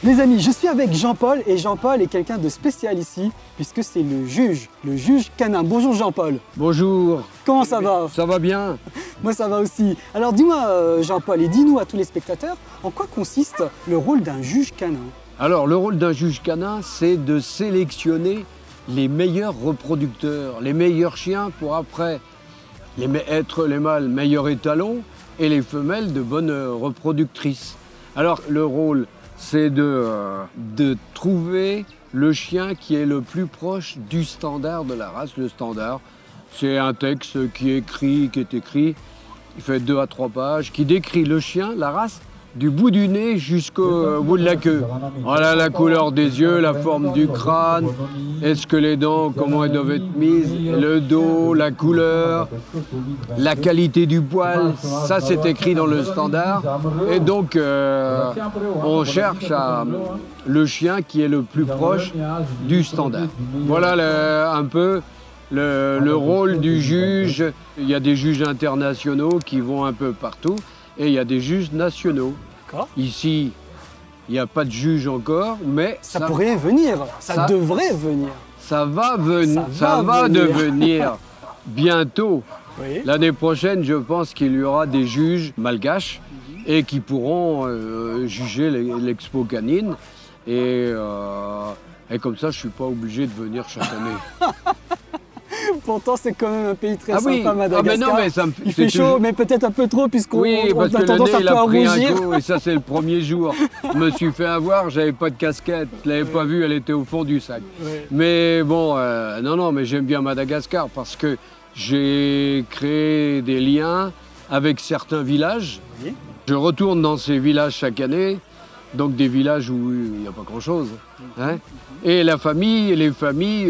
Les amis, je suis avec Jean-Paul et Jean-Paul est quelqu'un de spécial ici puisque c'est le juge canin. Bonjour Jean-Paul. Bonjour. Comment ça va? Ça va bien? Moi ça va aussi. Alors dis-moi Jean-Paul et dis-nous à tous les spectateurs en quoi consiste le rôle d'un juge canin. Alors le rôle d'un juge canin, c'est de sélectionner les meilleurs reproducteurs, les meilleurs chiens pour après être les mâles meilleurs étalons et les femelles de bonnes reproductrices. Alors le rôle, c'est de trouver le chien qui est le plus proche du standard de la race. Le standard, c'est un texte qui est écrit, il fait 2 à 3 pages, qui décrit le chien, la race, du bout du nez jusqu'au bout de la queue. Voilà la couleur des yeux, la forme du crâne, est-ce que les dents, comment elles doivent être mises, le dos, la couleur, la qualité du poil, ça c'est écrit dans le standard. Et donc on cherche le chien qui est le plus proche du standard. Voilà un peu le rôle du juge. Il y a des juges internationaux qui vont un peu partout. Et il y a des juges nationaux. Ici, il n'y a pas de juge encore, mais ça pourrait venir, ça devrait venir. Ça va devenir bientôt. Oui. L'année prochaine, je pense qu'il y aura des juges malgaches et qui pourront juger l'expo canine. Et comme ça, je ne suis pas obligé de venir chaque année. Pourtant, c'est quand même un pays très sympa, Madagascar. Mais non, mais il fait chaud, mais peut-être un peu trop, puisqu'on parce a que tendance un peu à rougir. Un coup, et ça, c'est le premier jour. Je me suis fait avoir, j'avais pas de casquette. Je l'avais pas vue, elle était au fond du sac. Oui. Mais bon, non, mais j'aime bien Madagascar parce que j'ai créé des liens avec certains villages. Oui. Je retourne dans ces villages chaque année, donc des villages où il n'y a pas grand-chose. Hein. Et les familles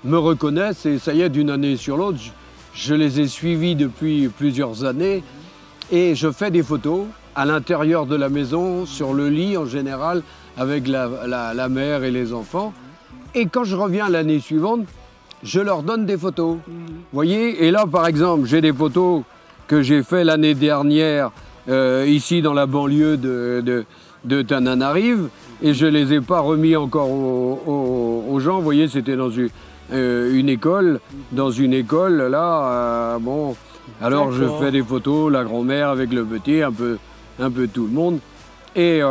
me reconnaissent et ça y est, d'une année sur l'autre, je les ai suivis depuis plusieurs années et je fais des photos à l'intérieur de la maison, sur le lit en général, avec la mère et les enfants. Et quand je reviens l'année suivante, je leur donne des photos. Vous voyez, et là par exemple, j'ai des photos que j'ai fait l'année dernière ici dans la banlieue de Tananarive et je ne les ai pas remis encore aux gens. Vous voyez, c'était dans une école, là, bon, alors je fais des photos, la grand-mère avec le petit, un peu tout le monde, et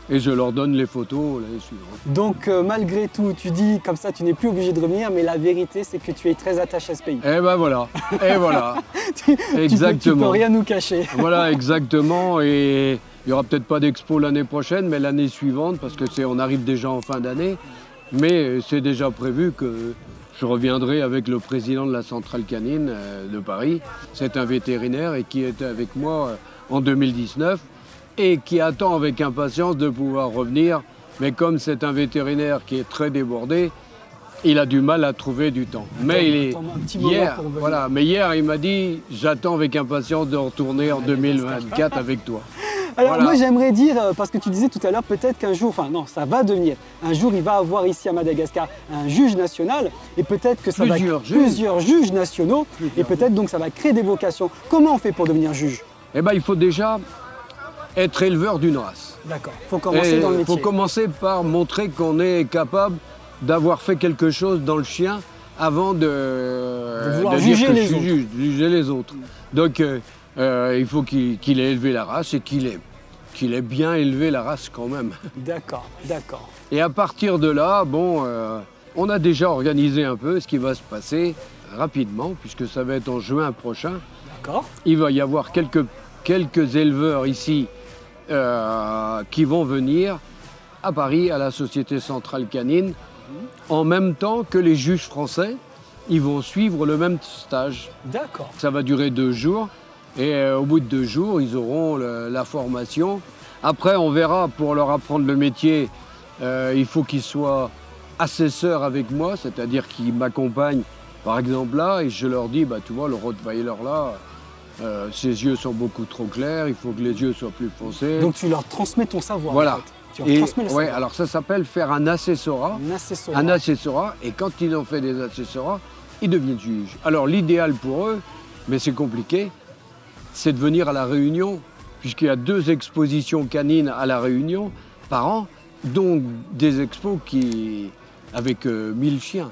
je leur donne les photos l'année suivante. Donc malgré tout, tu dis comme ça, tu n'es plus obligé de revenir, mais la vérité, c'est que tu es très attaché à ce pays. Et ben voilà, exactement. Tu peux rien nous cacher. Voilà, exactement, et il n'y aura peut-être pas d'expo l'année prochaine, mais l'année suivante, parce que on arrive déjà en fin d'année, mais c'est déjà prévu que je reviendrai avec le président de la centrale canine de Paris. C'est un vétérinaire et qui était avec moi en 2019 et qui attend avec impatience de pouvoir revenir. Mais comme c'est un vétérinaire qui est très débordé, il a du mal à trouver du temps. Mais hier, il m'a dit « J'attends avec impatience de retourner en 2024 avec toi ». Alors moi j'aimerais dire, parce que tu disais tout à l'heure, peut-être qu'un jour, enfin non, ça va devenir, un jour il va avoir ici à Madagascar un juge national et peut-être que ça plusieurs juges nationaux et peut-être donc ça va créer des vocations. Comment on fait pour devenir juge? Eh bien il faut déjà être éleveur d'une race. D'accord, il faut commencer dans le métier. Il faut commencer par montrer qu'on est capable d'avoir fait quelque chose dans le chien avant de juger les autres. Donc il faut qu'il ait élevé la race et qu'il ait bien élevé la race quand même. D'accord. Et à partir de là, bon, on a déjà organisé un peu ce qui va se passer rapidement, puisque ça va être en juin prochain. D'accord. Il va y avoir quelques éleveurs ici qui vont venir à Paris, à la Société Centrale Canine, en même temps que les juges français. Ils vont suivre le même stage. D'accord. Ça va durer 2 jours. Et au bout de 2 jours, ils auront la formation. Après, on verra, pour leur apprendre le métier, il faut qu'ils soient assesseurs avec moi, c'est-à-dire qu'ils m'accompagnent, par exemple là, et je leur dis, tu vois, le Rottweiler là, ses yeux sont beaucoup trop clairs, il faut que les yeux soient plus foncés. Donc tu leur transmets ton savoir. Voilà. En fait. Tu leur transmets le savoir. Alors ça s'appelle faire un assessorat. Un assessorat, et quand ils ont fait des assessorats, ils deviennent juges. Alors l'idéal pour eux, mais c'est compliqué, c'est de venir à La Réunion, puisqu'il y a 2 expositions canines à La Réunion, par an, dont des expos avec 1000 chiens,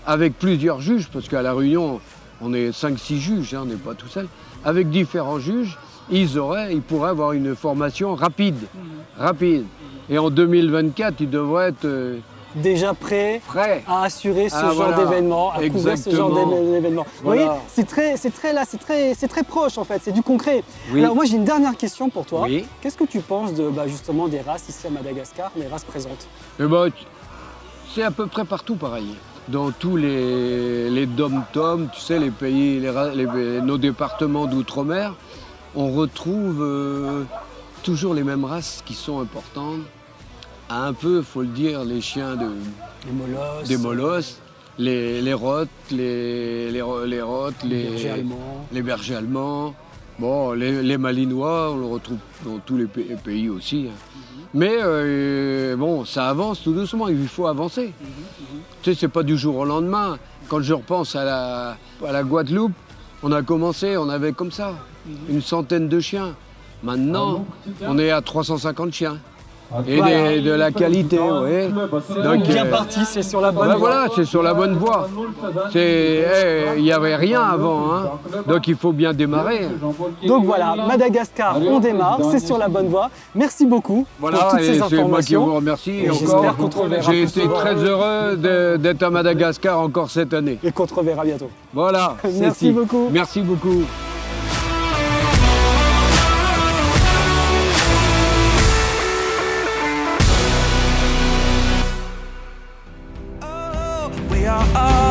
avec plusieurs juges, parce qu'à La Réunion, on est 5-6 juges, on n'est pas tout seul, avec différents juges, ils pourraient avoir une formation rapide. Et en 2024, ils devraient être déjà prêt à assurer ce genre d'événement, à couvrir ce genre d'événement. Voilà. Vous voyez, c'est très proche en fait, c'est du concret. Oui. Alors moi j'ai une dernière question pour toi. Oui. Qu'est-ce que tu penses de justement des races ici à Madagascar, les races présentes? C'est à peu près partout pareil. Dans tous les dom-toms, tu sais, les pays, nos départements d'outre-mer, on retrouve toujours les mêmes races qui sont importantes. Un peu, il faut le dire, les chiens des molosses, les rottes, les bergers allemands, bon, les malinois, on le retrouve dans tous les pays aussi. Mais bon, ça avance tout doucement, il faut avancer. Tu sais, c'est pas du jour au lendemain. Quand je repense à la Guadeloupe, on a commencé, on avait comme ça, une centaine de chiens. Maintenant, on est à 350 chiens. Et de la qualité, oui. Donc bien parti, c'est sur la bonne voie. Voilà, c'est sur la bonne voie. Il n'y avait rien avant, hein. Donc il faut bien démarrer. Donc voilà, Madagascar, on démarre, c'est sur la bonne voie. Merci beaucoup pour toutes ces informations. C'est moi qui vous remercie. J'espère qu'on te reverra. J'ai été très heureux d'être à Madagascar encore cette année. Et qu'on te reverra bientôt. Voilà. Merci beaucoup. Merci beaucoup. We are all